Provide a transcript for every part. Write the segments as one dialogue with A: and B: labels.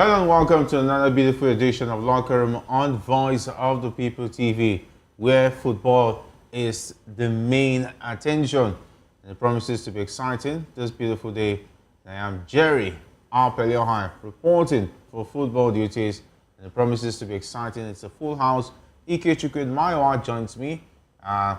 A: Hello and welcome to another beautiful edition of Locker Room on Voice of the People TV, where football is the main attention. And it promises to be exciting this beautiful day. I am Jerry Arpeliohai reporting for football duties, and it promises to be exciting. It's a full house. Ike Chukwud Maiwa joins me.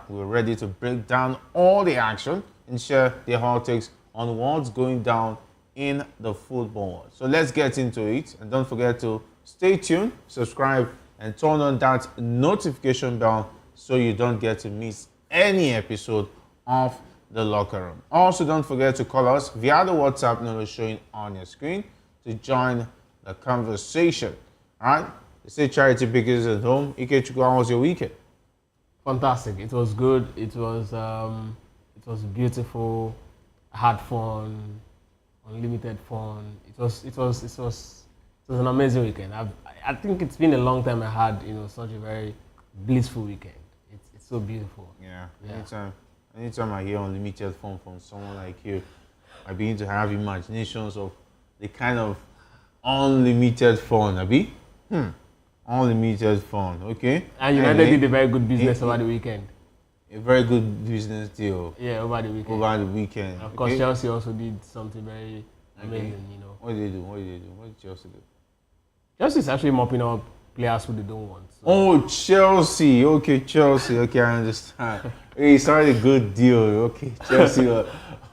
A: We're ready to break down all the action and share the hot takes on what's going down in the football. So let's get into it, and don't forget to stay tuned, subscribe, and turn on that notification bell so you don't get to miss any episode of the Locker Room. Also, don't forget to call us via the WhatsApp number showing on your screen to join the conversation. All right? They say charity begins at home. Ike Chukwu, how was your weekend?
B: Fantastic. It was good. It was beautiful. I had fun. Unlimited fun. It was an amazing weekend. I think it's been a long time I had such a very blissful weekend. It's so beautiful.
A: Yeah. Anytime I hear unlimited fun from someone like you, I begin to have imaginations of the kind of unlimited fun, Abi. Unlimited fun. Okay.
B: And United did a very good business over the weekend.
A: A very good business deal.
B: Yeah, over the weekend.
A: And
B: of course, Chelsea also did something very amazing,
A: What did they do? What did Chelsea do?
B: Chelsea is actually mopping up players who they don't want. So.
A: Oh, Chelsea. Okay, Chelsea. Okay, I understand. Hey, started a good deal. Okay, Chelsea. All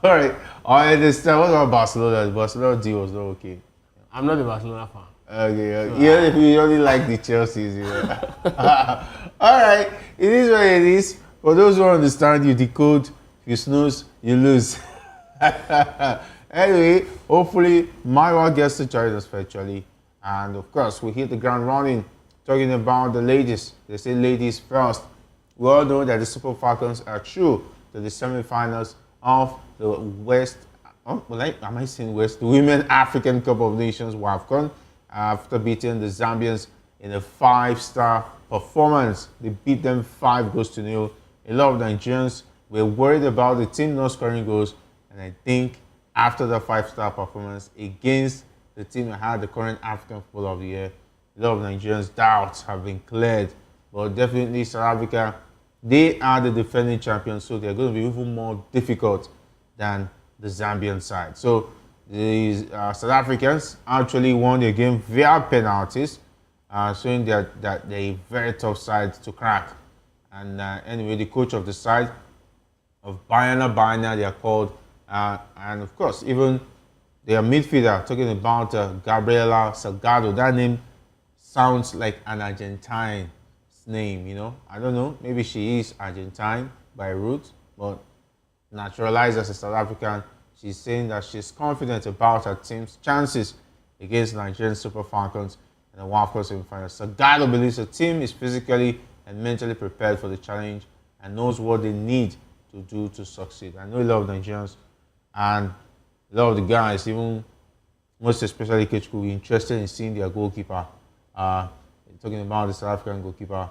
A: right, I understand. What about Barcelona? The Barcelona deal was not okay.
B: I'm not a Barcelona fan.
A: Okay, so, yeah, if you only like the Chelsea's, All right, it is what it is. For those who understand, you decode, if you snooze, you lose. Anyway, hopefully, Maiwa gets to join us virtually. And of course, we hit the ground running, talking about the ladies. They say ladies first. We all know that the Super Falcons are through to the semi-finals of the The Women African Cup of Nations, WAFCON, after beating the Zambians in a 5-star performance. They beat them 5-0. A lot of Nigerians were worried about the team not scoring goals, and I think after the 5-star performance against the team that had the current African Footballer of the Year, a lot of Nigerians' doubts have been cleared. But definitely South Africa, they are the defending champions, so they're going to be even more difficult than the Zambian side. So the South Africans actually won the game via penalties, showing that they're a very tough side to crack. And anyway, the coach of the side of Bayana, they are called, and of course, even their midfielder, talking about Gabriela Salgado. That name sounds like an Argentine name, I don't know, maybe she is Argentine by root, but naturalized as a South African. She's saying that she's confident about her team's chances against Nigerian Super Falcons in the WAFCON semi-finals. Salgado believes the team is physically and mentally prepared for the challenge and knows what they need to do to succeed. I know a lot of Nigerians and a lot of the guys, even most especially Kechku, will be interested in seeing their goalkeeper, talking about the South African goalkeeper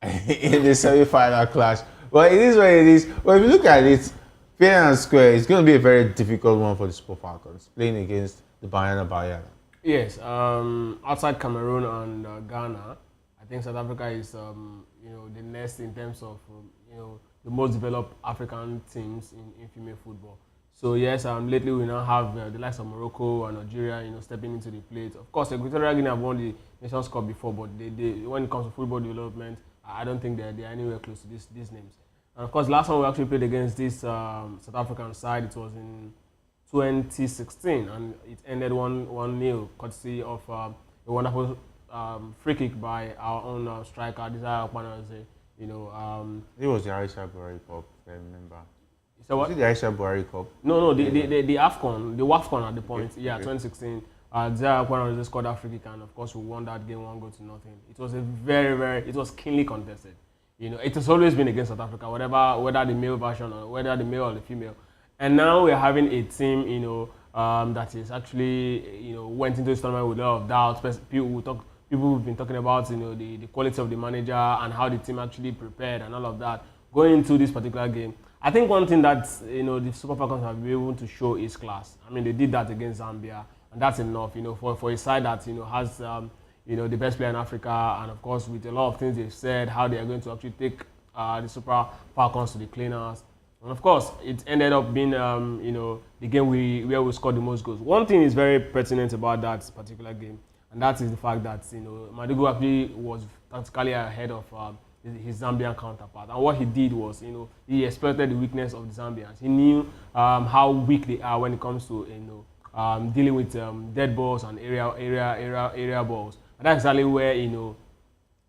A: in the semi-final clash. But it is what it is. But if you look at it, fair and square, it's going to be a very difficult one for the Super Falcons, playing against the Bayana.
B: Yes, outside Cameroon and Ghana, I think South Africa is, the next in terms of, the most developed African teams in female football. So yes, lately we now have the likes of Morocco and Nigeria, stepping into the plate. Of course, Equatorial Guinea have won the Nations Cup before, but they when it comes to football development, I don't think they're anywhere close to these names. And of course, last time we actually played against this South African side, it was in 2016, and it ended 1-0, courtesy of a wonderful free kick by our own striker, Desire Okpanaze.
A: It was the Aisha Buhari Cup, if I remember.
B: So what?
A: Was it the Aisha Buhari Cup?
B: No, the AFCON, the WAFCON at the point,
A: okay.
B: 2016. Desire Okpanaze scored that free kick, and of course we won that game 1-0. It was a it was keenly contested. It has always been against South Africa, whether the male version or whether the male or the female. And now we're having a team, that is actually, went into this tournament with a lot of doubts. People have been talking about, the quality of the manager and how the team actually prepared and all of that. Going into this particular game, I think one thing that the Super Falcons have been able to show is class. I mean, they did that against Zambia, and that's enough. For a side that has the best player in Africa, and of course with a lot of things they've said, how they are going to actually take the Super Falcons to the cleaners. And of course, it ended up being, the game where we scored the most goals. One thing is very pertinent about that particular game, and that is the fact that Madugu actually was tactically ahead of his Zambian counterpart. And what he did was, he exploited the weakness of the Zambians. He knew how weak they are when it comes to, dealing with dead balls and area balls. And that's exactly where,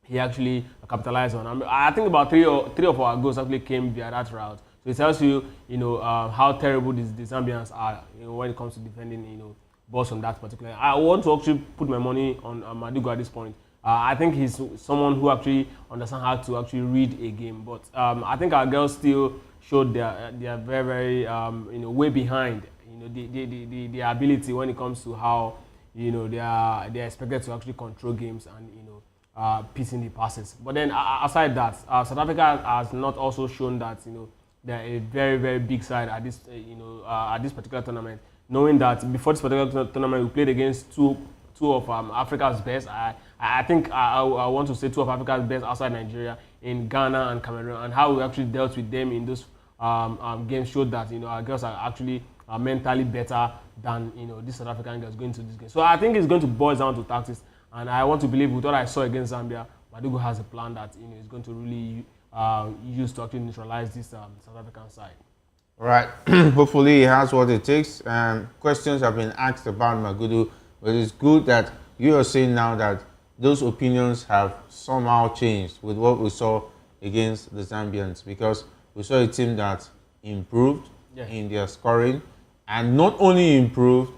B: he actually capitalized on. I think about three of our goals actually came via that route. So it tells you, how terrible the Zambians are, when it comes to defending, balls on that particular. I want to actually put my money on Madugu at this point. I think he's someone who actually understands how to actually read a game. But I think our girls still showed they are very, very, way behind, the ability when it comes to how, they are expected to actually control games and, piecing the passes. But then aside that, South Africa has not also shown that, they're a very, very big side at this, at this particular tournament. Knowing that before this particular tournament, we played against two of Africa's best. I think I want to say two of Africa's best outside Nigeria in Ghana and Cameroon, and how we actually dealt with them in those games showed that our girls are actually mentally better than these South African girls going to this game. So I think it's going to boil down to tactics, and I want to believe with what I saw against Zambia, Madugu has a plan that is going to really use to actually neutralize this South African side.
A: All right. Hopefully he has what it takes. Questions have been asked about Madugu, but it's good that you are saying now that those opinions have somehow changed with what we saw against the Zambians, because we saw a team that improved in their scoring, and not only improved,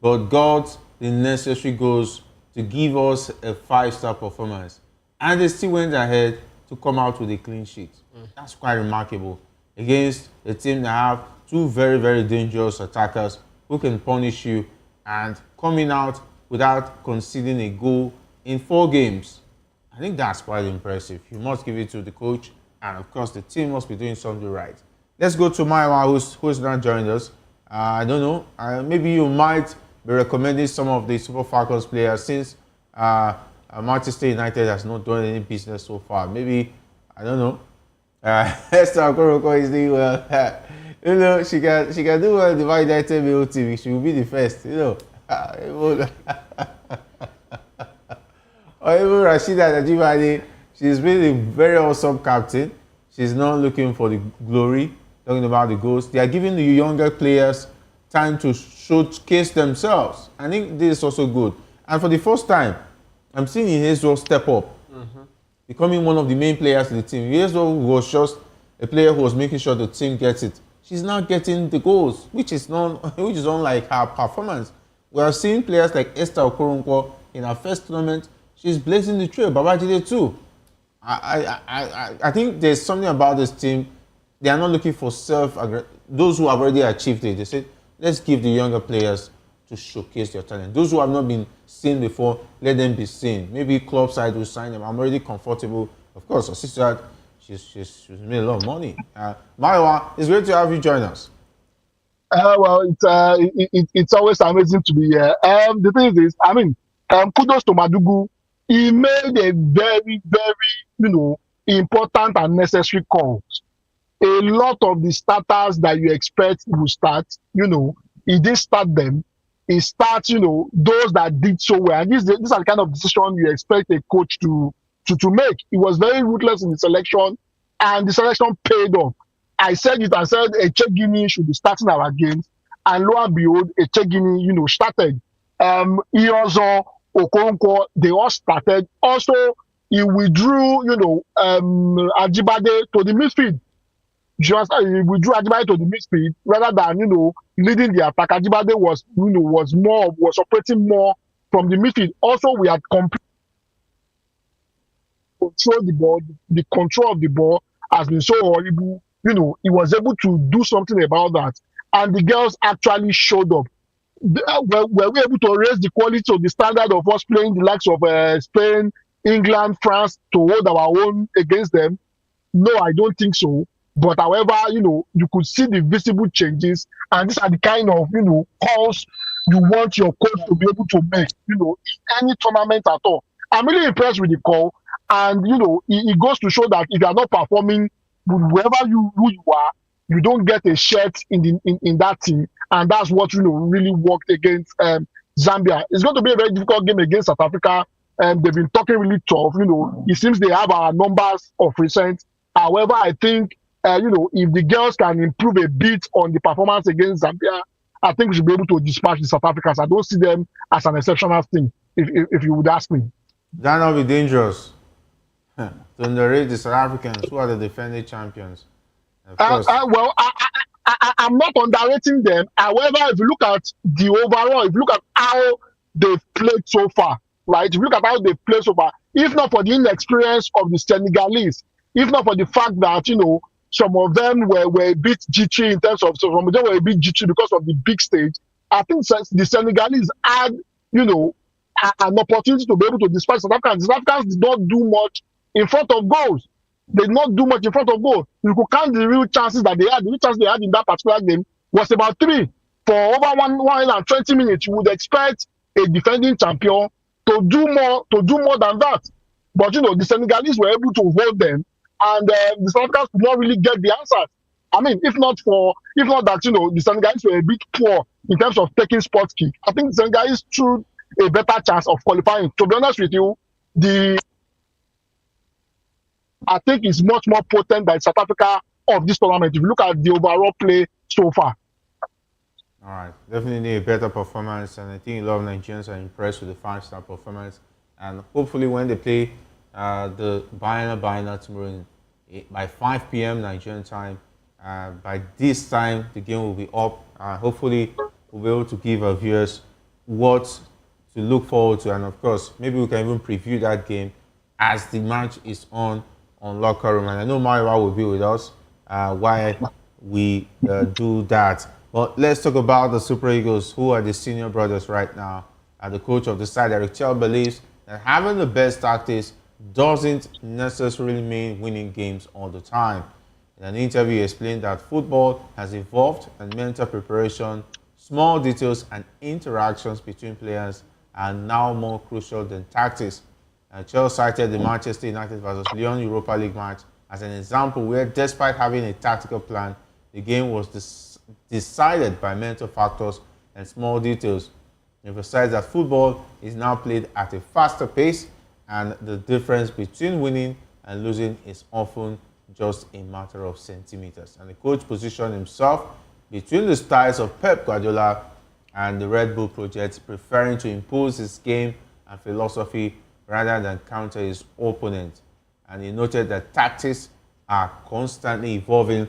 A: but got the necessary goals to give us a 5-star performance. And they still went ahead to come out with a clean sheet. That's quite remarkable against a team that have two very, very dangerous attackers who can punish you, and coming out without conceding a goal in 4 games. I think that's quite impressive. You must give it to the coach, and of course the team must be doing something right. Let's go to Maiwa, who's not joined us. I don't know, maybe you might be recommending some of the Super Falcons players, since Manchester United has not done any business so far. Maybe, I don't know, Esther Okoroko is doing well. She can do well in the United male team. She will be the first, Or even Rashida Najibade, she's been a very awesome captain. She's not looking for the glory, talking about the goals. They are giving the younger players time to showcase themselves. I think this is also good. And for the first time, I'm seeing Ihezuo step up, becoming one of the main players in the team. Ihezuo was just a player who was making sure the team gets it. She's now getting the goals, which is unlike her performance. We are seeing players like Esther Okoronkwo in her first tournament. She's blazing the trail. Babajide too. I think there's something about this team. They are not looking for those who have already achieved it. They said, let's give the younger players to showcase their talent. Those who have not been seen before, let them be seen. Maybe club side will sign them. I'm already comfortable. Of course, her sister, she's made a lot of money. Maiwa, it's great to have you join us.
C: Well, it's always amazing to be here. The thing is this, kudos to Madugu. He made a very, very, important and necessary calls. A lot of the starters that you expect will start, he didn't start them. He starts, those that did so well. And these are the kind of decision you expect a coach to make. He was very ruthless in the selection, and the selection paid off. I said Echegini should be starting our games, and lo and behold, Echegini, started. Iozo, Okonkwo, they all started. Also, he withdrew, Ajibade to the midfield. He withdrew Ajibade to the midfield rather than, leading the attack. Ajibade was operating more from the midfield. Also, we had controlled the ball. The control of the ball has been so horrible. He was able to do something about that. And the girls actually showed up. Were we able to raise the quality of the standard of us playing the likes of Spain, England, France to hold our own against them? No, I don't think so. But however, you could see the visible changes, and these are the kind of calls you want your coach to be able to make, in any tournament at all. I'm really impressed with the call, and it goes to show that if you are not performing with whoever who you are, you don't get a shirt in that team, and that's what really worked against Zambia. It's going to be a very difficult game against South Africa. They've been talking really tough. It seems they have our numbers of recent. However, I think if the girls can improve a bit on the performance against Zambia, I think we should be able to dispatch the South Africans. I don't see them as an exceptional thing, if you would ask me.
A: That will be dangerous. To underrate the South Africans, who are the defending champions. Of course.
C: Well, I'm not underrating them. However, if you look at the overall, if you look at how they've played so far, right? If you look at how they've played so far, if not for the inexperience of the Senegalese, if not for the fact that, some of them were a bit jittery in terms of, some of them were a bit jittery because of the big stage, I think the Senegalese had, an opportunity to be able to dispatch South Africans. South Africans did not do much in front of goals. They did not do much in front of goal. You could count the real chances that they had. The real chances they had in that particular game was about 3. For over 120 minutes, you would expect a defending champion to do more than that. But the Senegalese were able to hold them, and the South Africans could not really get the answers. I mean, if not that the Senegalese were a bit poor in terms of taking spot kick, I think the Senegalese stood a better chance of qualifying. To be honest with you, I think is much more potent than South Africa of this tournament if you look at the overall play so far.
A: All right, definitely a better performance, and I think a lot of Nigerians are impressed with the 5-star performance. And hopefully, when they play the Bayana tomorrow by 5 p.m. Nigerian time, by this time the game will be up. Hopefully, we'll be able to give our viewers what to look forward to, and of course, maybe we can even preview that game as the match is on Locker Room. And I know Mariwa will be with us while we do that. But let's talk about the Super Eagles, who are the senior brothers right now. The coach of the side, Chelle, believes that having the best tactics doesn't necessarily mean winning games all the time. In an interview, he explained that football has evolved and mental preparation, small details and interactions between players are now more crucial than tactics. Chelle cited the Manchester United vs Lyon Europa League match as an example where, despite having a tactical plan, the game was decided by mental factors and small details. He emphasized that football is now played at a faster pace, and the difference between winning and losing is often just a matter of centimeters. And the coach positioned himself between the styles of Pep Guardiola and the Red Bull project, preferring to impose his game and philosophy rather than counter his opponent. And he noted that tactics are constantly evolving,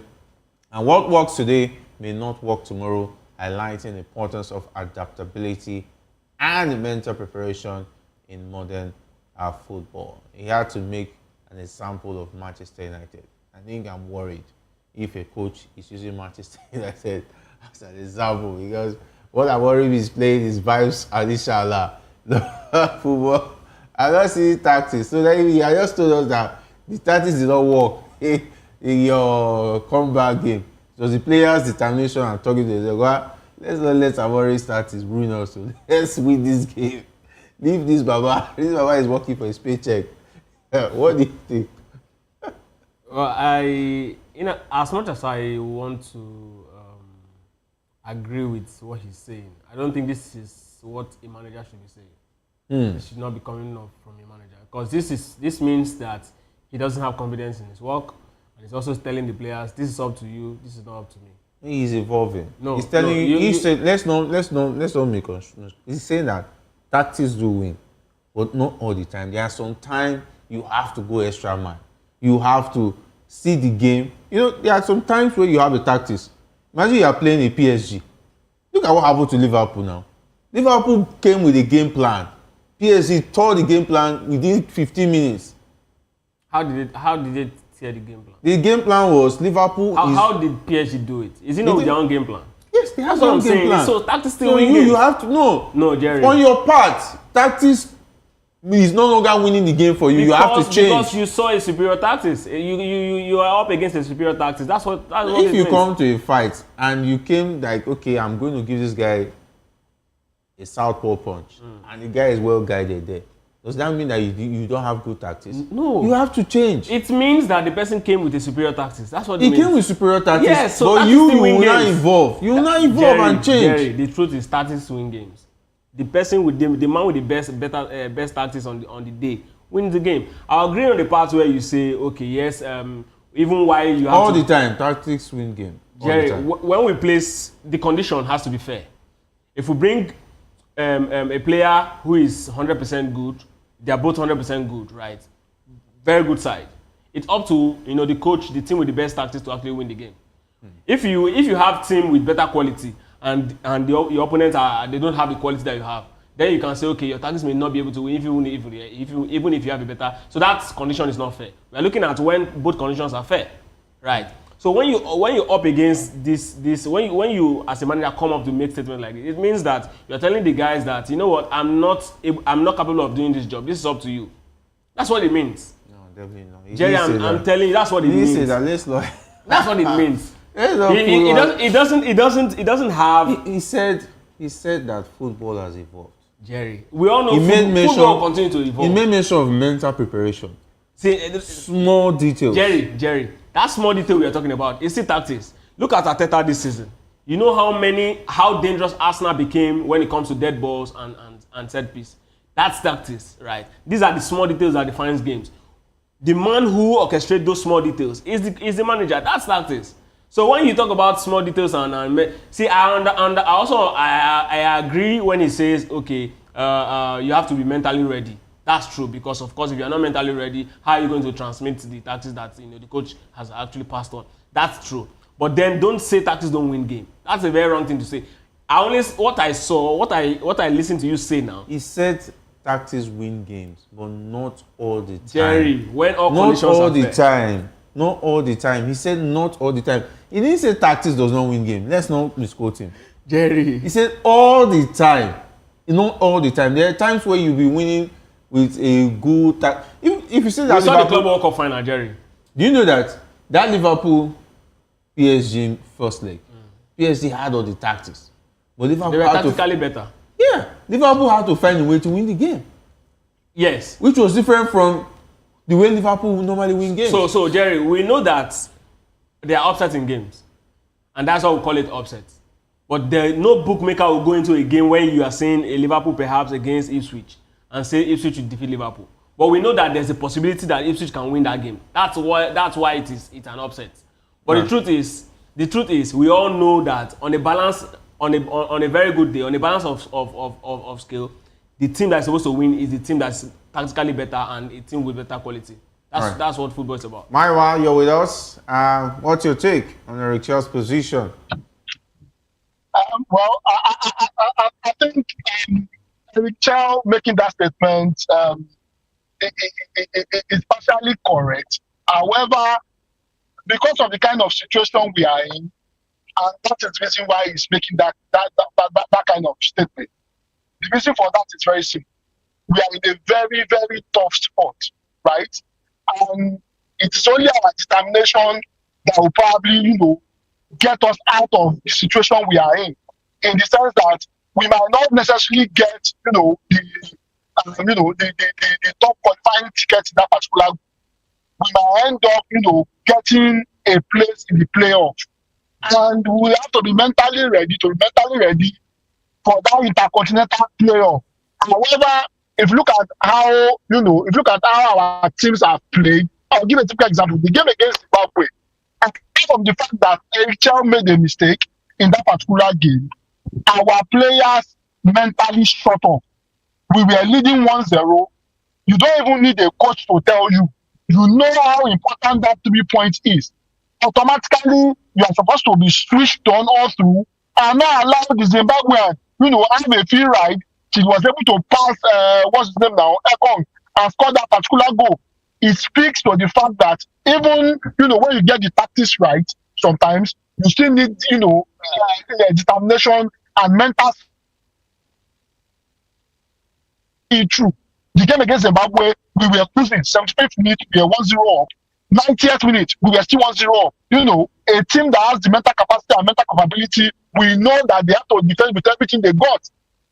A: and what works today may not work tomorrow, highlighting the importance of adaptability and mental preparation in modern football. He had to make an example of Manchester United. I think I'm worried if a coach is using Manchester United as an example, because what I worry is playing his vibes and inshallah. The football, I don't see tactics. So then he just told us that the tactics did not work in your comeback game. It was the players' determination and talking to them. Well, let's not let Amori start his ruin also. Let's win this game. Leave this Baba. This Baba is working for his paycheck. What do you think?
B: Well, as much as I want to agree with what he's saying, I don't think this is what a manager should be saying. It should not be coming up from a manager, because this means that he doesn't have confidence in his work, and he's also telling the players, "This is up to you. This is not up to me."
A: He's evolving.
B: No,
A: he's telling
B: you.
A: He said, let's not make us. He's saying that tactics do win, but not all the time. There are some time you have to go extra mile. You have to see the game. There are some times where you have the tactics. Imagine you are playing a PSG. Look at what happened to Liverpool now. Liverpool came with a game plan. PSG tore the game plan within 15 minutes.
B: How did they tear the game plan?
A: The game plan was Liverpool.
B: How did PSG do it? Is it not with their own game plan?
A: Yes, they have
B: their own
A: game plan.
B: So tactics still
A: so
B: win
A: you
B: games.
A: have to know.
B: No, Jerry.
A: On your part, tactics He's no longer winning the game for you. You have to change.
B: Because you saw a superior tactics. You are up against a superior tactics. That's what
A: If you
B: means.
A: come to a fight and you came like, okay, I'm going to give this guy a southpaw punch, and the guy is well guided there, does that mean that you don't have good tactics?
B: No.
A: You have to change.
B: It means that the person came with a superior tactics. That's what it means.
A: He came with superior tactics,
B: yes, so
A: but you will not evolve. You will not evolve and change.
B: Jerry, the truth is tactics win games. The person with the man with the best tactics on the day wins the game. I agree on the part where you say, okay, yes, even while you have
A: all the time, tactics win game.
B: Jerry, when we place, the condition has to be fair. If we bring a player who is 100% good, they are both 100% good, right? Very good side. It's up to the coach, the team with the best tactics to actually win the game. If you have team with better quality and your opponents they don't have the quality that you have, then you can say, okay, your tactics may not be able to win even if you have a better. So that condition is not fair. We are looking at when both conditions are fair, right? So when you up against this when you as a manager come up to make statement like this, it means that you're telling the guys that, you know what, I'm not capable of doing this job. This is up to you. That's what it means.
A: No, definitely not.
B: Jerry, I'm telling you, that's what it means.
A: Say that. Let's not.
B: That's what it means. It doesn't have.
A: He said that football has evolved.
B: Jerry, we all know football continue to evolve.
A: He made mention of mental preparation.
B: See,
A: small details.
B: Jerry, that small detail we are talking about is still tactics. Look at Arteta this season. You know how dangerous Arsenal became when it comes to dead balls and set piece. That's tactics, right? These are the small details that defines games. The man who orchestrates those small details is the manager. That's tactics. So when you talk about small details see, I agree when he says, okay, you have to be mentally ready. That's true, because of course if you're not mentally ready, how are you going to transmit the tactics that the coach has actually passed on? That's true. But then don't say tactics don't win game. That's a very wrong thing to say. What I listened to you say now.
A: He said tactics win games, but not all the time.
B: Jerry, when all conditions are fair.
A: Not all the time. Not all the time. He said not all the time. He didn't say tactics does not win game. Let's not misquote him.
B: Jerry.
A: He said all the time. Not all the time. There are times where you'll be winning with a good if you say that.
B: We saw the Club World Cup final, Jerry.
A: Do you know that Liverpool PSG first leg, PSG had all the tactics, but Liverpool
B: they were tactically better.
A: Yeah, Liverpool had to find a way to win the game.
B: Yes,
A: which was different from the way Liverpool normally win games.
B: So Jerry, we know that there are upsets in games, and that's why we call it upsets. But no bookmaker will go into a game where you are saying a Liverpool perhaps against Ipswich and say Ipswich will defeat Liverpool. But we know that there's a possibility that Ipswich can win that game. That's why it's an upset. But the truth is, we all know that on a very good day, on a balance of scale, the team that's supposed to win is the team that's tactically better and a team with better quality. That's what football is about.
A: Maiwa, you're with us. What's your take on Eric Chelle's position?
C: Well, I think Eric Chelle making that statement is partially correct. However, because of the kind of situation we are in, and that is the reason why he's making that kind of statement. The reason for that is very simple. We are in a very, very tough spot, right? And it's only our determination that will probably, get us out of the situation we are in the sense that we might not necessarily get, the top qualifying tickets in that particular group. We might end up, getting a place in the playoff. And we have to be mentally ready for that intercontinental playoff. However, if you look at how our teams have played, I'll give a typical example. The game against Zimbabwe, apart from the fact that Eric Chelle made a mistake in that particular game, our players mentally shut off. We were leading 1-0. You don't even need a coach to tell you. You know how important that 3 points is. Automatically, you are supposed to be switched on all through and not allow the Zimbabwean, have a free ride. She was able to pass, what's his name now, Ekong, and score that particular goal. It speaks to the fact that even, when you get the tactics right, sometimes you still need, determination and mental true. The game against Zimbabwe, we were losing. 75th minute, we were 1-0 up. 90th minute, we were still 1-0 up. You know, a team that has the mental capacity and mental capability, we know that they have to defend with everything they got.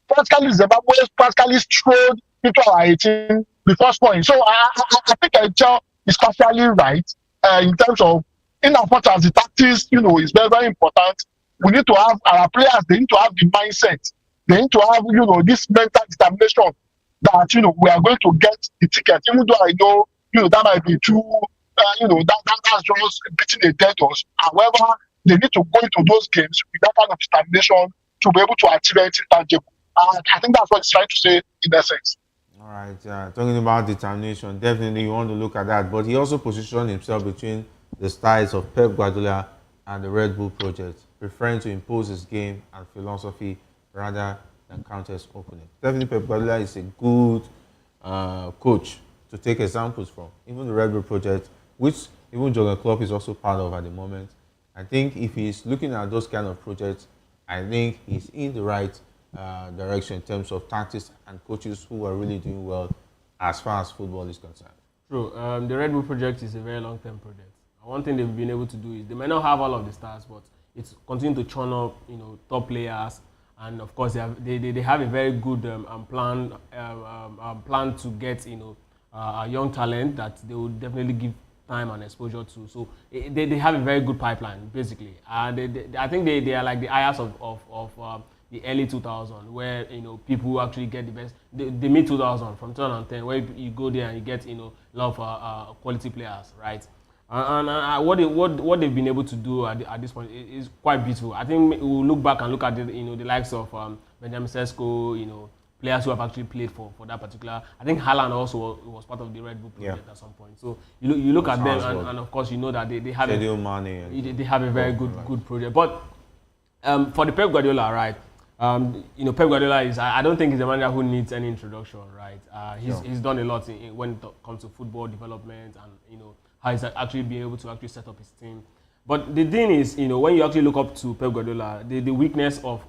C: Practically, Zimbabwe practically strode into our 18 before scoring. So I think Chelle is partially right in terms of, in as much as the tactics, you know, is very, very important. We need to have our players, they need to have the mindset. They need to have, you know, this mental determination that, you know, we are going to get the ticket. Even though I know, you know, that might be too, you know, that's just beating a dead horse. However, they need to go into those games with that kind of determination to be able to achieve anything tangible. And I think that's what it's trying to say in essence.
A: All right, talking about determination, definitely you want to look at that. But he also positioned himself between the styles of Pep Guardiola and the Red Bull project, preferring to impose his game and philosophy rather than counter his opponent. Definitely Pep Guardiola is a good coach to take examples from. Even the Red Bull project, which even Jurgen Klopp is also part of at the moment. I think if he's looking at those kind of projects, I think he's in the right direction in terms of tactics and coaches who are really doing well as far as football is concerned.
B: True. The Red Bull project is a very long-term project. And one thing they've been able to do is they may not have all of the stars, but it's continue to churn up, you know, top players, and of course they have a very good plan to get, you know, a young talent that they will definitely give time and exposure to. So they have a very good pipeline basically, and I think they are like the Ajax of the early 2000s, where, you know, people who actually get the best, the mid 2000 from 2010, where you go there and you get, you know, a lot of quality players, right? And what they've been able to do at this point is quite beautiful. I think we'll look back and look at you know, the likes of Benjamin Sesko, you know, players who have actually played for that particular. I think Haaland also was part of the Red Bull project at some point. So you look at them and of course you know that they have they have a very good project. But for the Pep Guardiola, right? You know, Pep Guardiola is, I don't think he's a manager who needs any introduction, right? He's done a lot when it comes to football development, and, you know, how he's actually been able to actually set up his team. But the thing is, you know, when you actually look up to Pep Guardiola, the weakness of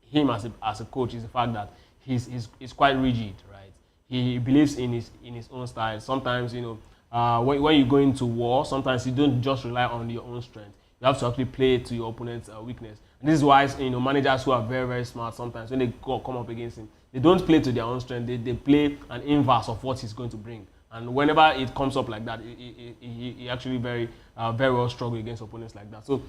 B: him as a coach is the fact that he's quite rigid, right? He believes in his own style. Sometimes, you know, when you go into war, sometimes you don't just rely on your own strength. You have to actually play to your opponent's weakness. And this is why, you know, managers who are very, very smart, sometimes when they come up against him, they don't play to their own strength. They play an inverse of what he's going to bring. And whenever it comes up like that, he actually very well struggle against opponents like that. So,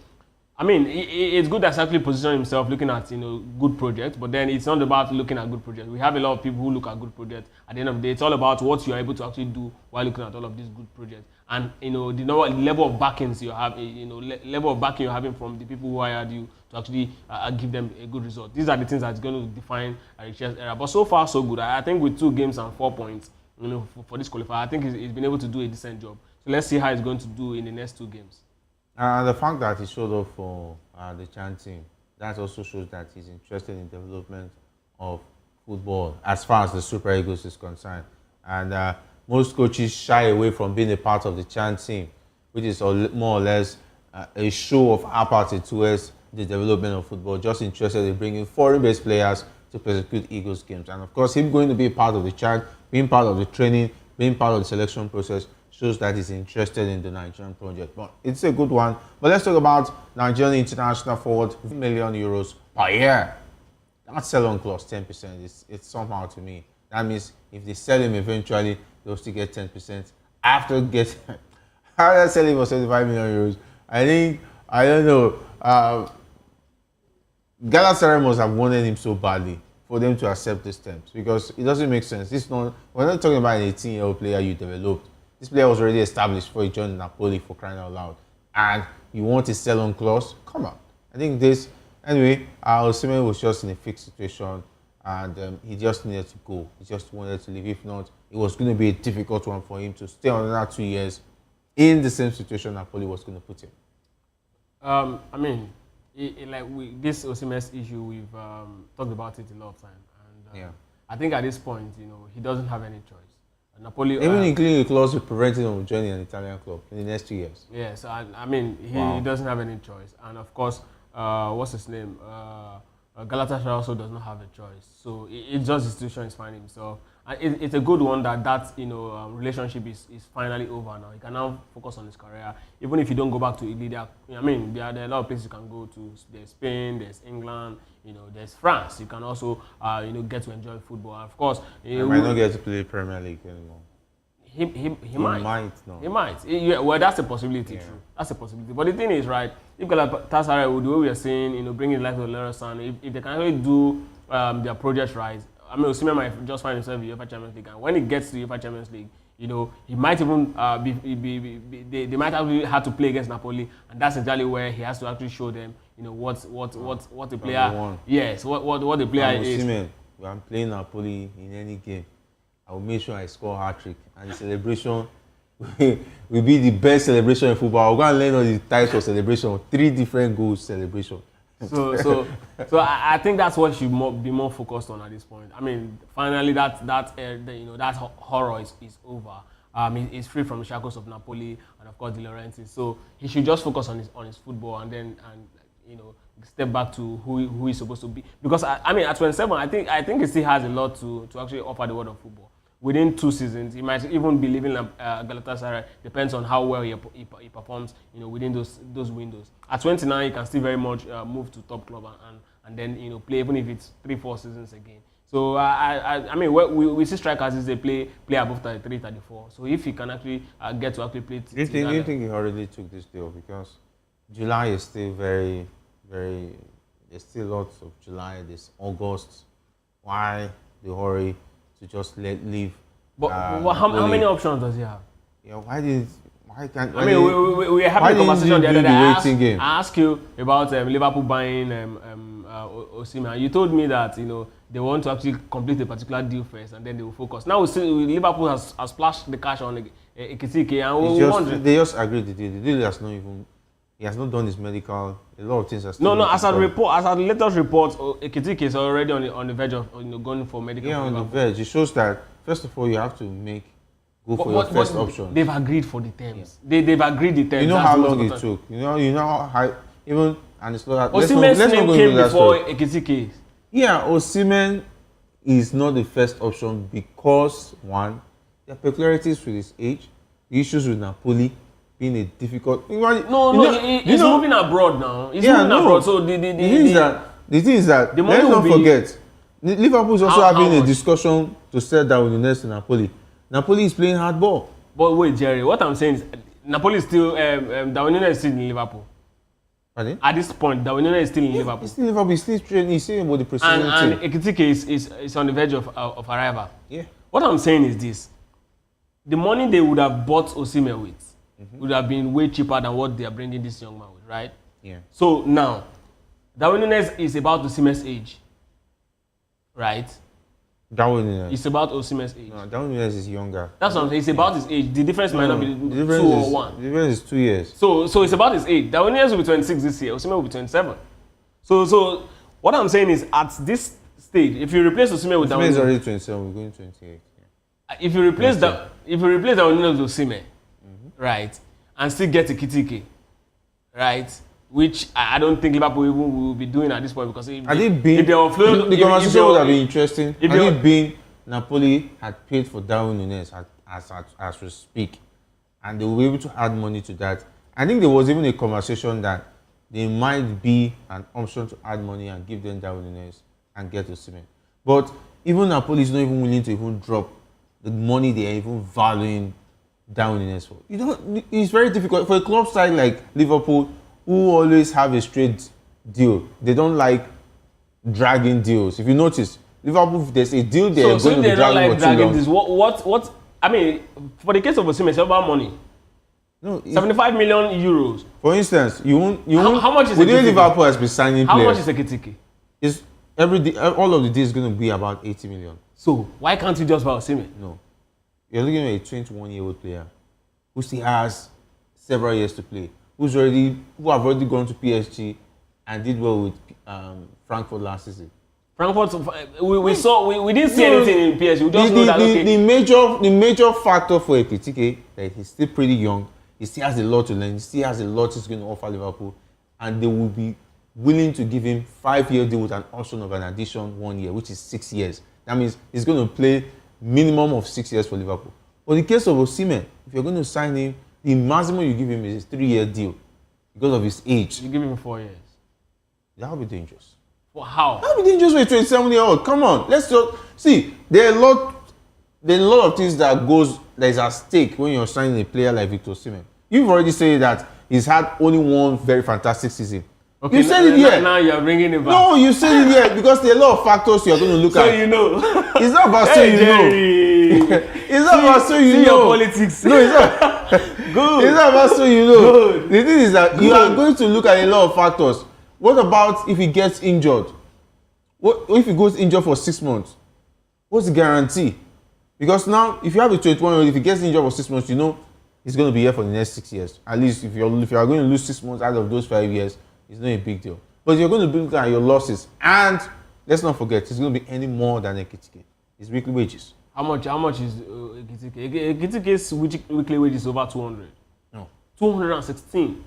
B: I mean, it's good that he's actually positioning himself looking at, you know, good projects, but then it's not about looking at good projects. We have a lot of people who look at good projects. At the end of the day, it's all about what you are able to actually do while looking at all of these good projects. And, you know, the level of backings you have, you know, level of backing you're having from the people who hired you to actually give them a good result. These are the things that's going to define a Chelle's era. But so far, so good. I think with 2 games and 4 points, you know, for this qualifier, I think he's been able to do a decent job. So let's see how he's going to do in the next 2 games.
A: The fact that he showed up for the Chan team, that also shows that he's interested in development of football as far as the Super Eagles is concerned. And most coaches shy away from being a part of the Chan team, which is more or less a show of apathy towards the development of football, just interested in bringing foreign-based players to prosecute Eagles games. And of course, him going to be part of the Chan, being part of the training, being part of the selection process, shows that he's interested in the Nigerian project. But it's a good one. But let's talk about Nigerian international forward, €1 million per year. That sell-on clause, 10%. It's somehow to me. That means if they sell him eventually, they'll still get 10% after getting. How did I sell him for €75 million? I think, I don't know. Galatasaray must have wanted him so badly for them to accept these terms, because it doesn't make sense. We're not talking about an 18-year-old player you developed. This player was already established before he joined Napoli, for crying out loud. And you want a sell-on clause? Come on. I think anyway, Osimhen was just in a fixed situation, and he just needed to go. He just wanted to leave. If not, it was going to be a difficult one for him to stay another 2 years in the same situation Napoli was going to put him.
B: I mean, this Osimhen's issue, we've talked about it a lot of times, and I think at this point, you know, he doesn't have any choice. Napoli,
A: even including a clause to prevent him from joining an Italian club in the next 2 years.
B: Yes, I mean, he doesn't have any choice, and of course, what's his name? Galatasaray also does not have a choice. So it's just the situation is finding himself. And it's a good one that relationship is finally over now. He can now focus on his career. Even if you don't go back to Italy, there are a lot of places you can go to. There's Spain, there's England, there's France. You can also get to enjoy football. And of course,
A: he might not get to play Premier League anymore.
B: He might. He might. Well, that's a possibility. Yeah. True. That's a possibility. But the thing is, right? If Galatasaray, the way we are saying, bringing life to Leroy Sané, if they can really do their project right, Osimhen might just find himself in the UEFA Champions League, and when he gets to the UEFA Champions League, he might even they might have to play against Napoli, and that's exactly where he has to actually show them, what the player. Yes, what the player is.
A: Osimhen, when I'm playing Napoli in any game, I will make sure I score a hat-trick, and the celebration will be the best celebration in football. I'll go and learn all the types of celebration, 3 different goals celebration.
B: So I think that's what should be more focused on at this point. I mean, finally that horror is over. He's free from the shackles of Napoli and of course De Laurentiis. So he should just focus on his football and step back to who he's supposed to be. Because at 27, I think he still has a lot to actually offer the world of football. Within 2 seasons, he might even be leaving Galatasaray. Depends on how well he performs, within those windows. At 29, he can still very much move to top club and then play even if it's 3-4 seasons again. So we see strikers as they play above 33, 34. So if he can actually get to actually play,
A: do you think he already took this deal? Because July is still very, very. There's still lots of July. There's August. Why the hurry to just leave?
B: But how many options does he have?
A: Yeah, why can't?
B: We were having a conversation the other day. I asked you about Liverpool buying Osimhen. You told me that they want to actually complete a particular deal first, and then they will focus. Now we see Liverpool has splashed the cash on Ekitike, and
A: they just agreed the deal. The deal has not even. He has not done his medical. A lot of things are still.
B: No. As the latest report, Ekitike is already on the verge of going for medical.
A: Yeah, on the verge. It shows that first of all you have to go for your first option.
B: They've agreed for the terms. Yeah. They've agreed the terms.
A: You know how long it took. You know how even and it's not.
B: Osimhen's name came before Ekitike.
A: Yeah, Osimhen is not the first option because one, there are peculiarities with his age, the issues with Napoli. Being a difficult.
B: He's moving abroad now. He's moving abroad. So the
A: thing is that let's not forget, Liverpool is also having a discussion to sell Darwin to Napoli. Napoli is playing hardball.
B: But wait, Jerry, what I'm saying is Napoli is still Darwin is still in Liverpool.
A: Pardon?
B: At this point, Darwin is still in Liverpool.
A: He's still in Liverpool. He's still training. He's still about the precision
B: and Ekitike is on the verge of arrival.
A: Yeah.
B: What I'm saying is this: the money they would have bought Osimhen with. Would have been way cheaper than what they are bringing this young man with, right?
A: Yeah.
B: So now, Darwin Núñez is about Osimhen's age, right?
A: Darwin Núñez.
B: It's about Osimhen's age.
A: No, Darwin Núñez is younger.
B: That's what I'm saying. It's about his age. The difference might not be 2 or 1.
A: The difference is 2 years.
B: So it's about his age. Darwin Núñez will be 26 this year. Osimhen will be 27. So what I'm saying is at this stage, if you replace Osimhen with Darwin Núñez,
A: is already 27. We're going 28. Yeah.
B: If you replace Darwin Núñez with Osimhen. Right, and still get Ekitike, right? Which I don't think Liverpool even will be doing at this point because the
A: conversation would have been interesting. Had it been Napoli had paid for Darwin Núñez as we speak, and they will be able to add money to that. I think there was even a conversation that there might be an option to add money and give them Darwin Núñez and get Osimhen. But even Napoli is not even willing to even drop the money they are even valuing down in S4. It's very difficult for a club side like Liverpool who always have a straight deal. They don't like dragging deals. If you notice, Liverpool, if there's a deal they're going to be dragging for too long.
B: This. What? I mean, for the case of Osimhen, it's about money.
A: No,
B: 75 million euros.
A: For instance, you won't.
B: How much is
A: Ekitike? Liverpool has been signing
B: players.
A: How
B: much is Ekitike?
A: Is all of the deals going to be about 80 million.
B: So why can't you just buy Osimhen?
A: No. You're looking at a 21-year-old player who still has several years to play, who have already gone to PSG and did well with Frankfurt last season.
B: Frankfurt, we didn't see anything in PSG. We just know that
A: the major factor for Ekitike that he's still pretty young. He still has a lot to learn. He still has a lot he's going to offer Liverpool, and they will be willing to give him 5-year deal with an option of an addition 1 year, which is 6 years. That means he's going to play minimum of 6 years for Liverpool. But in the case of Osimhen, if you're going to sign him, the maximum you give him is a 3-year deal because of his age.
B: You give him 4 years.
A: That would be dangerous.
B: Well, how?
A: That would be dangerous for a 27-year-old. Come on, let's just see. There are a lot of things that is at stake when you're signing a player like Victor Osimhen. You've already said that he's had only one very fantastic season. Okay, you said it here.
B: Now you're bringing it back.
A: No, you said it here because there are a lot of factors you're going to look at.
B: So you know.
A: It's not about so you know. It's not about so you know.
B: Your politics.
A: No, it's not. Good. It's not about so you know. Good. The thing is that you are going to look at a lot of factors. What about if he gets injured? What if he goes injured for 6 months? What's the guarantee? Because now, if you have a 21-year-old, if he gets injured for 6 months, you know he's going to be here for the next 6 years. At least if you are going to lose 6 months out of those 5 years, it's not a big deal. But you're going to be looking at your losses. And let's not forget, it's going to be any more than Ekitike. His weekly wages.
B: How much is Ekitike? Ekitike's weekly wages over 200.
A: No.
B: 216.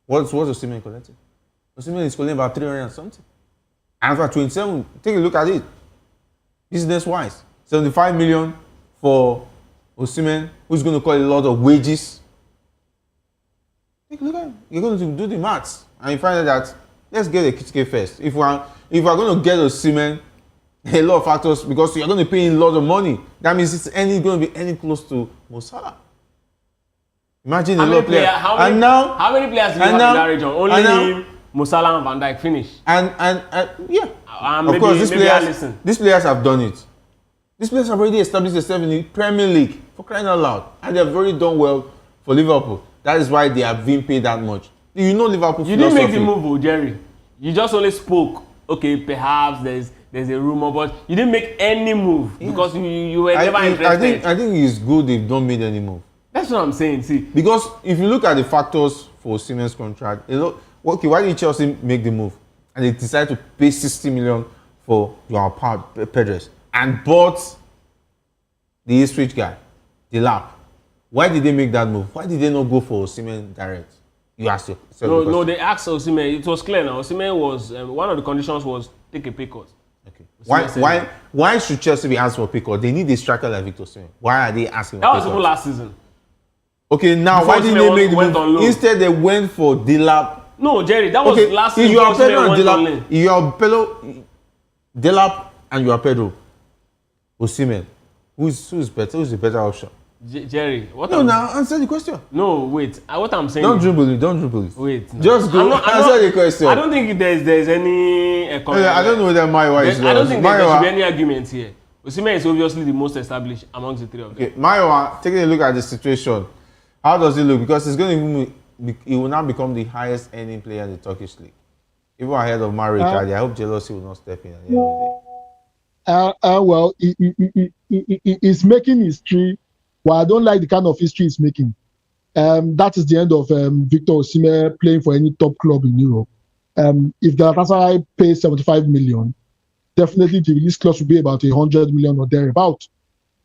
A: What's Osimhen collecting? Osimhen is collecting about 300 and something. And for 27, take a look at it. Business-wise, 75 million for Osimhen, who's going to call a lot of wages. Take a look at it. You're going to do the maths, and you find out that let's get Ekitike first. If we're going to get Osimhen, a lot of factors, because you're going to pay him a lot of money. That means it's going to be any close to Mo Salah. Imagine a lot of players.
B: How many players do you have in that region? Only him, Mo Salah and Van Dijk finish.
A: And yeah. Of course, these players have done it. These players have already established themselves in the Premier League, for crying out loud, and they have already done well for Liverpool. That is why they are being paid that much. You know Liverpool philosophy.
B: You didn't make the move, Jerry. You just only spoke. Okay, perhaps there's a rumor, but you didn't make any move because you were never interested.
A: I think it's good they've not made any move.
B: That's what I'm saying. See,
A: because if you look at the factors for Osimhen's contract, why did Chelsea make the move? And they decided to pay 60 million for Joao Pedro and bought the Ipswich guy, the lap. Why did they make that move? Why did they not go for Osimhen direct? You asked yourself.
B: No, they asked Osimhen. It was clear now. Osimhen was one of the conditions was take a pay cut.
A: Okay. Why should Chelsea be asking for a pay cut? They need a striker like Victor Osimhen. Why are they asking for a pay cut?
B: That was even last season.
A: Okay, now
B: Before
A: why didn't they make the move? Instead, they went for Delap.
B: No, Jerry, that was last season.
A: You are Pedro and Delap. You are Pedro, Delap, and you are Pedro. Osimhen. Who's better? Who's the better option?
B: Jerry,
A: now answer the question.
B: No, wait. What I'm saying.
A: Don't dribble it.
B: Wait. No.
A: Just go answer the question.
B: I don't think there's any.
A: I don't know whether Maiwa is.
B: I don't think there should be any argument here. Osimhen is obviously the most established amongst the three of them. Okay,
A: Maiwa, taking a look at the situation, how does it look? Because he will now become the highest earning player in the Turkish league, even ahead of Mario Icardi. I hope jealousy will not step in at the end of the day.
C: Well, he's making history. Well, I don't like the kind of history he's making. That is the end of Victor Osimhen playing for any top club in Europe. If Galatasaray pays 75 million, definitely the release clause will be about 100 million or thereabout.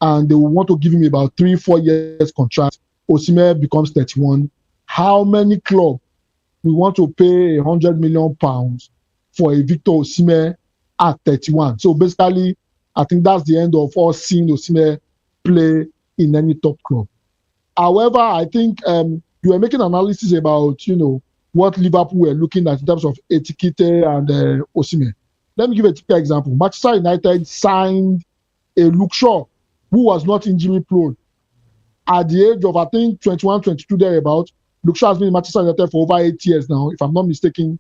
C: And they will want to give him about 3-4 years contract. Osimhen becomes 31. How many clubs will want to pay 100 million pounds for a Victor Osimhen at 31? So basically, I think that's the end of us seeing Osimhen play in any top club. However, I think you were making analysis about, what Liverpool were looking at in terms of Ekitike and Osimhen. Let me give a typical example. Manchester United signed a Luke Shaw, who was not injury prone. At the age of, I think, 21, 22 thereabout, Luke Shaw has been in Manchester United for over 8 years now, if I'm not mistaken.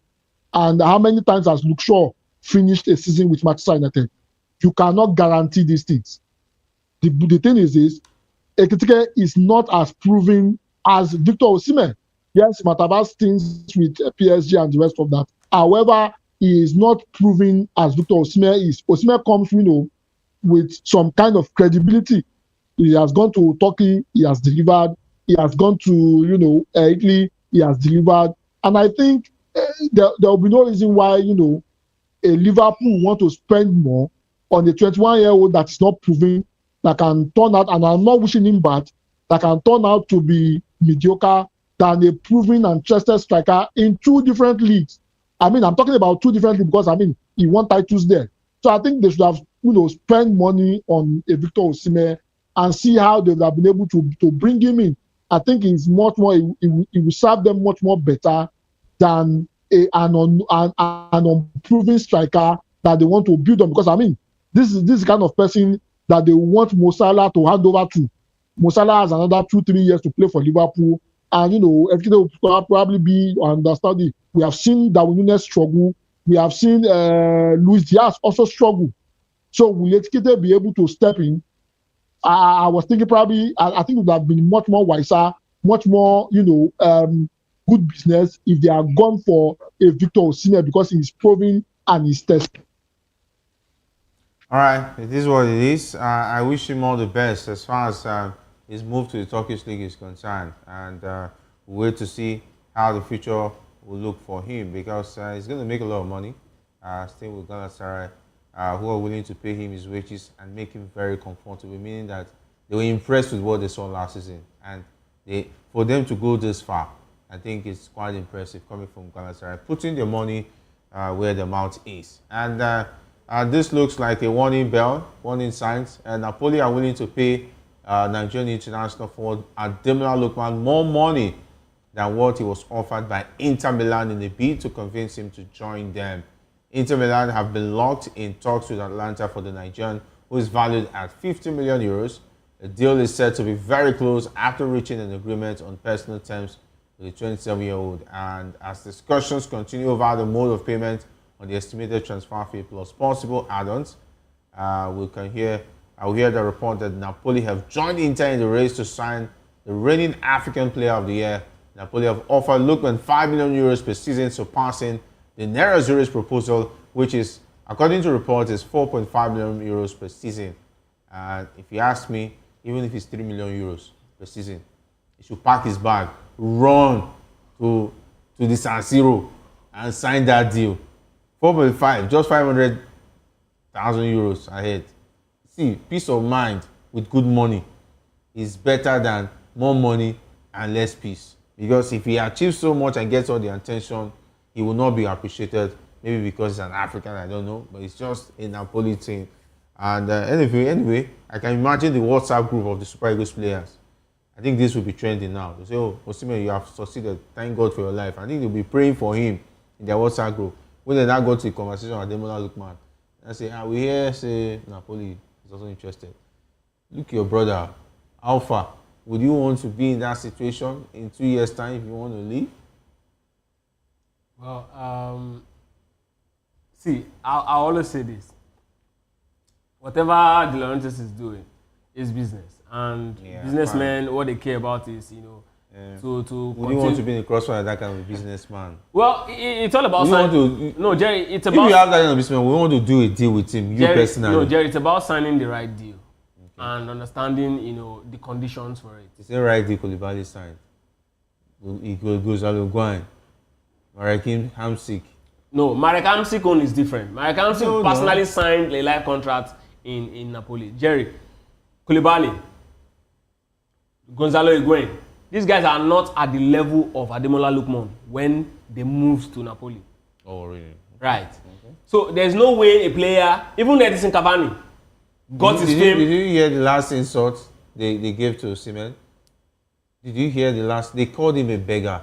C: And how many times has Luke Shaw finished a season with Manchester United? You cannot guarantee these things. The thing is this, Ekitike is not as proven as Victor Osimhen. Yes, he might have had things with PSG and the rest of that. However, he is not proven as Victor Osimhen is. Osimhen comes, with some kind of credibility. He has gone to Turkey, he has delivered. He has gone to, Italy, he has delivered. And I think there will be no reason why, a Liverpool want to spend more on a 21-year-old that is not proven, that can turn out, and I'm not wishing him bad, that can turn out to be mediocre than a proven and trusted striker in 2 different leagues. I mean, I'm talking about two different things because I mean he won titles there. So I think they should have spend money on a Victor Osimhen and see how they would have been able to bring him in. I think it's much more it will serve them much more better than an unproven striker that they want to build on, because I mean this is the kind of person that they want Mo Salah to hand over to. Mo Salah has another 2-3 years to play for Liverpool, and everything will probably be understanding. We have seen Darwin Núñez struggle. We have seen Luis Diaz also struggle. So will Ekitike be able to step in? I was thinking probably I think it would have been much more wiser, much more good business if they are gone for a Victor Osimhen, because he's proving and he's testing.
A: All right, it is what it is. I wish him all the best as far as his move to the Turkish league is concerned, and we'll wait to see how the future will look for him, because he's going to make a lot of money. Stay with Galatasaray, who are willing to pay him his wages and make him very comfortable, meaning that they were impressed with what they saw last season, and for them to go this far, I think it's quite impressive coming from Galatasaray, putting their money where the mouth is. And this looks like a warning bell, warning signs. And Napoli are willing to pay Nigerian international forward Ademola Lookman more money than what he was offered by Inter Milan in a bid to convince him to join them. Inter Milan have been locked in talks with Atlanta for the Nigerian, who is valued at 50 million euros. The deal is said to be very close after reaching an agreement on personal terms with the 27-year-old. And as discussions continue over the mode of payment on the estimated transfer fee plus possible add-ons, we can hear the report that Napoli have joined Inter in the race to sign the reigning African Player of the Year. Napoli have offered Lookman 5 million euros per season, surpassing the Nerazzurri's proposal, which is, according to reports, is 4.5 million euros per season. And if you ask me, even if it's 3 million euros per season, he should pack his bag, run to the San Siro and sign that deal. 4.5, just 500,000 euros ahead. See, peace of mind with good money is better than more money and less peace. Because if he achieves so much and gets all the attention, he will not be appreciated. Maybe because he's an African, I don't know. But it's just a Napoli thing. And anyway, I can imagine the WhatsApp group of the Super Eagles players. I think this will be trending now. They say, oh, Osimhen, you have succeeded. Thank God for your life. I think they'll be praying for him in their WhatsApp group. When they now go to the conversation with Ademola Lookman, and say, we hear say Napoli is also interested. Look your brother, Alpha. Would you want to be in that situation in 2 years' time if you want to leave?
B: Well, see, I always say this. Whatever De Laurentiis is doing is business. And businessmen, what they care about is, to
A: would you want to be in the crossfire of that kind of businessman?
B: Well, it's all about signing. No, Jerry, it's about.
A: If you have that kind of businessman, we want to do a deal with him,
B: Jerry,
A: personally.
B: No, Jerry, it's about signing the right deal and understanding, the conditions for it.
A: It's the right deal Koulibaly signed. He goes Aloguine. Marakim Hamsik.
B: No, Marek Hamsik own is different. Marek Hamsik personally signed a live contract in Napoli. Jerry, Koulibaly, Gonzalo Higuain. These guys are not at the level of Ademola Lookman when they moved to Napoli.
A: Oh, really?
B: Right. Okay. So there's no way a player, even Edison Cavani, got his fame.
A: Did you hear the last insult they gave to Osimhen? Did you hear the last? They called him a beggar.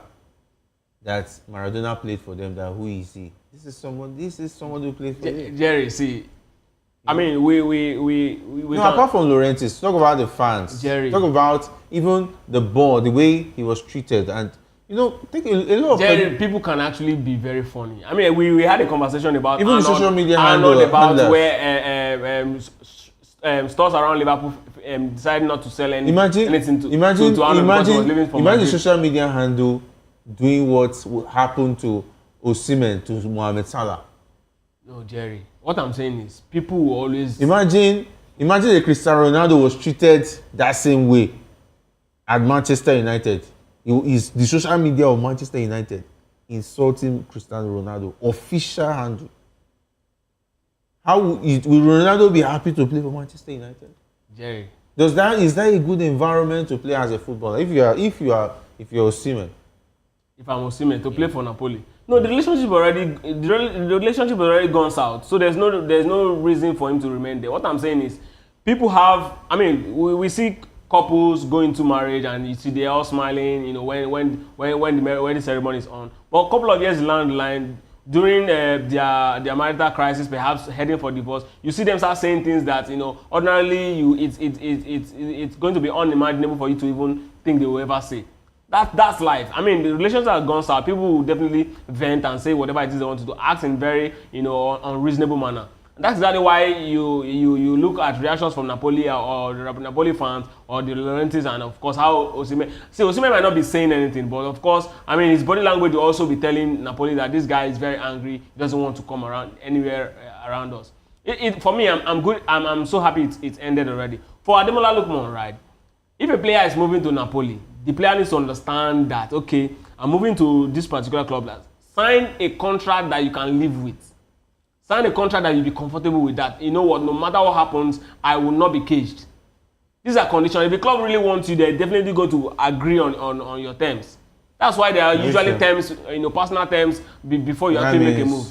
A: That Maradona played for them. That who is he? This is someone who played for them.
B: Jerry, see. I mean, we
A: no, apart from Laurentiis, talk about the fans.
B: Jerry.
A: Talk about even the ball, the way he was treated, and take a lot of
B: Jerry, people can actually be very funny. I mean, we had a conversation about
A: even
B: Arnold,
A: the social media
B: Arnold about
A: handlers.
B: where stores around Liverpool decided not to sell anything to Arnold because he was living for
A: Imagine the social media handle doing what happened to Osimhen, to Mohamed Salah.
B: No, Jerry. What I'm saying is, people will always
A: imagine that Cristiano Ronaldo was treated that same way at Manchester United. Is the social media of Manchester United insulting Cristiano Ronaldo? Official handle. How will Ronaldo be happy to play for Manchester United?
B: Jerry.
A: Is that a good environment to play as a footballer? If you're Osimhen.
B: If I'm Osimhen to play for Napoli. No, the relationship already the relationship already gone south. So there's no reason for him to remain there. What I'm saying is, people have. I mean, we see couples go into marriage and you see they're all smiling. You know, when the wedding ceremony is on. But a couple of years down the line, during their marital crisis, perhaps heading for divorce, you see them start saying things that, you know, ordinarily it's going to be unimaginable for you to even think they will ever say. That's life. I mean, the relations are gone south. People will definitely vent and say whatever it is they want to do, act in very, you know, unreasonable manner. And that's exactly why you look at reactions from Napoli or the Napoli fans or the Laurentis, and of course how Osimhen might not be saying anything, but of course, I mean, his body language will also be telling Napoli that this guy is very angry. He doesn't want to come around anywhere around us. For me, I'm good. I'm so happy it's ended already. For Ademola Lookman, right? If a player is moving to Napoli, the player needs to understand that, okay, I'm moving to this particular club. Sign a contract that you can live with. Sign a contract that you'll be comfortable with, that, you know what, no matter what happens, I will not be caged. These are conditions. If the club really wants you, they're definitely going to agree on your terms. That's why there are usually terms, you know, personal terms before you actually make a move.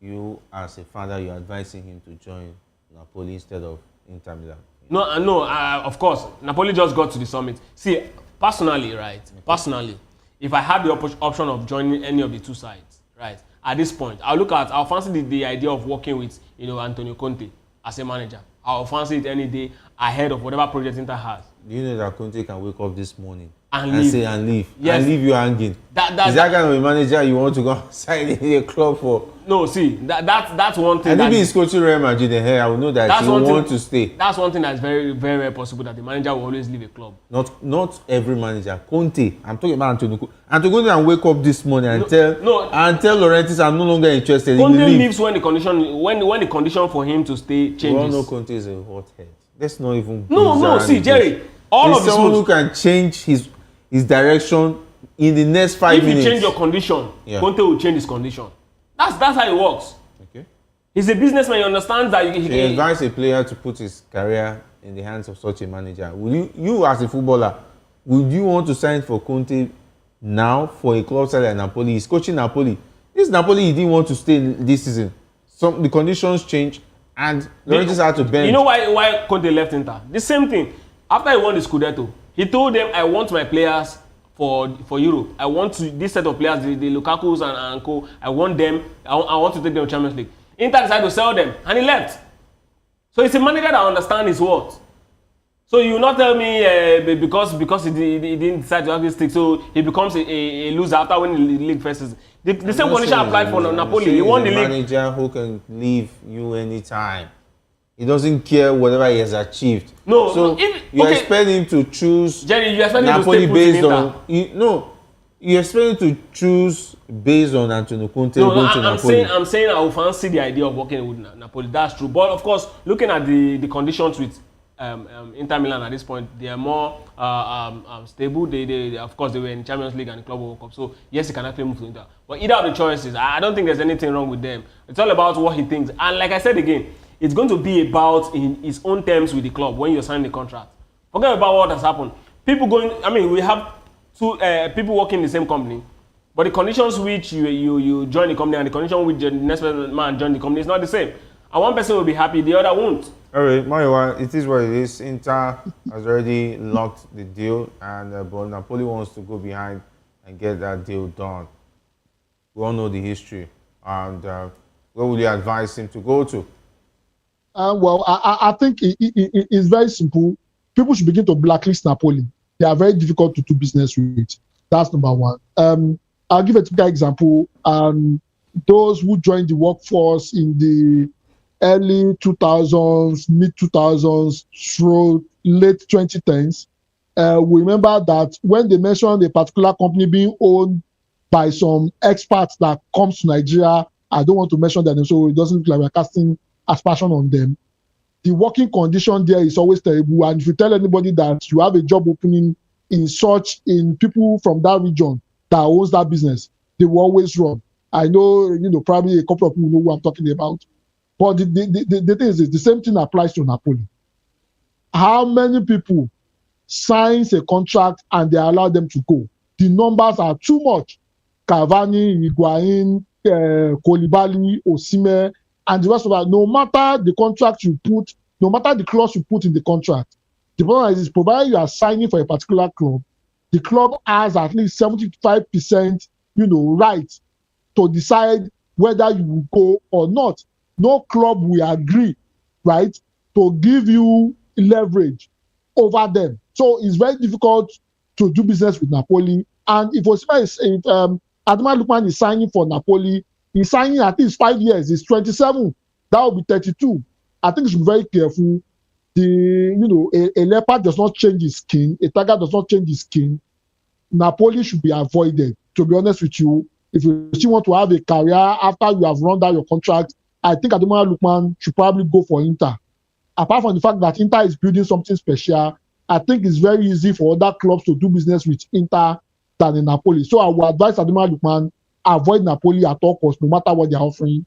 A: You, as a father, you're advising him to join Napoli instead of Inter Milan.
B: No, of course, Napoli just got to the summit. See, personally, right? Okay. Personally, if I had the option of joining any of the two sides, right, at this point, I'll fancy the idea of working with, you know, Antonio Conte as a manager. I'll fancy it any day ahead of whatever project Inter has.
A: Do you know that Conte can wake up this morning
B: and
A: say and leave?
B: Yes.
A: And leave you hanging? Is that kind of a manager you want to go sign in a club for?
B: No, see, that's one thing.
A: And if he's coaching Real Madrid, then I will know that he will want to stay.
B: That's one thing that's very, very, very possible, that the manager will always leave a club.
A: Not every manager. Conte, I'm talking about Antonio Conte. Antonio Conte can wake up this morning and tell Laurentis, I'm no longer interested.
B: Conte leaves when the condition for him to stay changes.
A: We all know Conte is a hothead. Let's not even.
B: No, see, Jerry,
A: all of this. Someone who can change his direction in the next 5 minutes.
B: If you change your condition, Conte will change his condition. That's how it works. Okay. He's a businessman. He understands that he can
A: advise a player to put his career in the hands of such a manager. Will you as a footballer, would you want to sign for Conte now for a club side like Napoli? He's coaching Napoli. This Napoli, he didn't want to stay this season. The conditions changed, and Laurentis had to bend.
B: You know why Conte left Inter? The same thing. After he won the Scudetto, he told them, I want my players for Europe. I want this set of players, the Lukaku's and co. I want them. I want to take them to Champions League. Inter decided to sell them, and he left. So it's a manager that understands his worth. So you will not tell me because he didn't decide to have this stick, so he becomes a loser after winning the league first season. The same condition applied for Napoli. He won the league.
A: Manager who can leave you anytime. He doesn't care whatever he has achieved.
B: No,
A: so you expect him to choose
B: Jerry, you expect him to
A: Napoli
B: stay
A: based on you expect him to choose based on Antonio Conte.
B: No, I'm saying I will fancy the idea of working with Napoli. That's true. But of course, looking at the conditions with Inter Milan at this point, they are more stable. They of course they were in Champions League and the Club World Cup. So yes, he can actually move to Inter. But either of the choices, I don't think there's anything wrong with them. It's all about what he thinks. And like I said again, it's going to be about in his own terms with the club when you sign the contract. Forget about what has happened. We have two people working in the same company, but the conditions which you join the company and the condition which the next man join the company is not the same. And one person will be happy, the other won't.
A: All right, Mayowa, it is what it is. Inter has already locked the deal, and but Napoli wants to go behind and get that deal done. We all know the history. And where would you advise him to go to?
C: Well, I think it's very simple. People should begin to blacklist Napoli. They are very difficult to do business with. That's number one. I'll give a typical example. Those who joined the workforce in the early 2000s, mid 2000s, through late 2010s, we remember that when they mentioned a particular company being owned by some experts that comes to Nigeria, I don't want to mention that, so it doesn't look like we're casting aspersion on them. The working condition there is always terrible, and if you tell anybody that you have a job opening in people from that region that owns that business, they will always run. I know, probably a couple of people know who I'm talking about. But the thing is, the same thing applies to Napoli. How many people signs a contract and they allow them to go? The numbers are too much. Cavani, Higuain, Koulibaly, Osimhen, and the rest of that. No matter the contract you put, no matter the clause you put in the contract, the problem is provided you are signing for a particular club, the club has at least 75%, right to decide whether you will go or not. No club will agree, right, to give you leverage over them. So it's very difficult to do business with Napoli. And if Adama Lukman is signing for Napoli, he's signing at least 5 years. He's 27. That will be 32. I think you should be very careful. A leopard does not change his skin. A tiger does not change his skin. Napoli should be avoided. To be honest with you, if you still want to have a career after you have run down your contract, I think Ademola Lookman should probably go for Inter. Apart from the fact that Inter is building something special, I think it's very easy for other clubs to do business with Inter than in Napoli. So I would advise Ademola Lookman avoid Napoli at all costs, no matter what they're offering.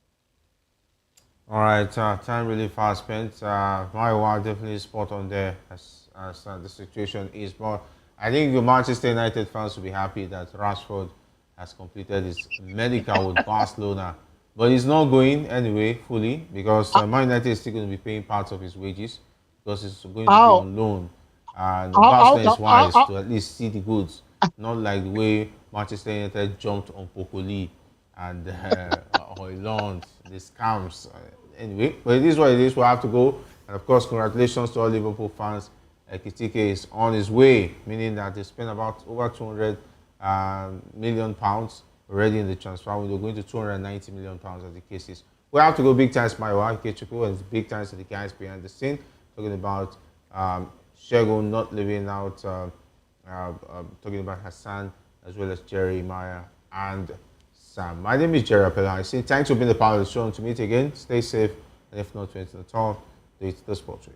A: All right, time really fast spent. My wife definitely spot on there as the situation is. But I think the Manchester United fans will be happy that Rashford has completed his medical with Barcelona. But he's not going anyway fully because Man United is still going to be paying part of his wages because he's going to be
C: How,
A: on loan. And
C: how,
A: Barcelona
C: how,
A: is wise
C: how,
A: to at least see the goods, not like the way Manchester United jumped on Pokoli and Hoyland, the scams. Anyway, but it is what it is. We have to go. And of course, congratulations to all Liverpool fans. Kitike is on his way, meaning that they spent about over 200 million pounds already in the transfer window, going to 290 million pounds as the case is. We have to go big times, my wife, Kechuku, and big times to the guys behind the scene. Talking about Shego not living out, talking about Hassan, as well as Jeremiah and Sam. My name is Jerry Appella. I say thanks for being the part of the show, and to meet again, stay safe, and if not, to at all, do it the sports way.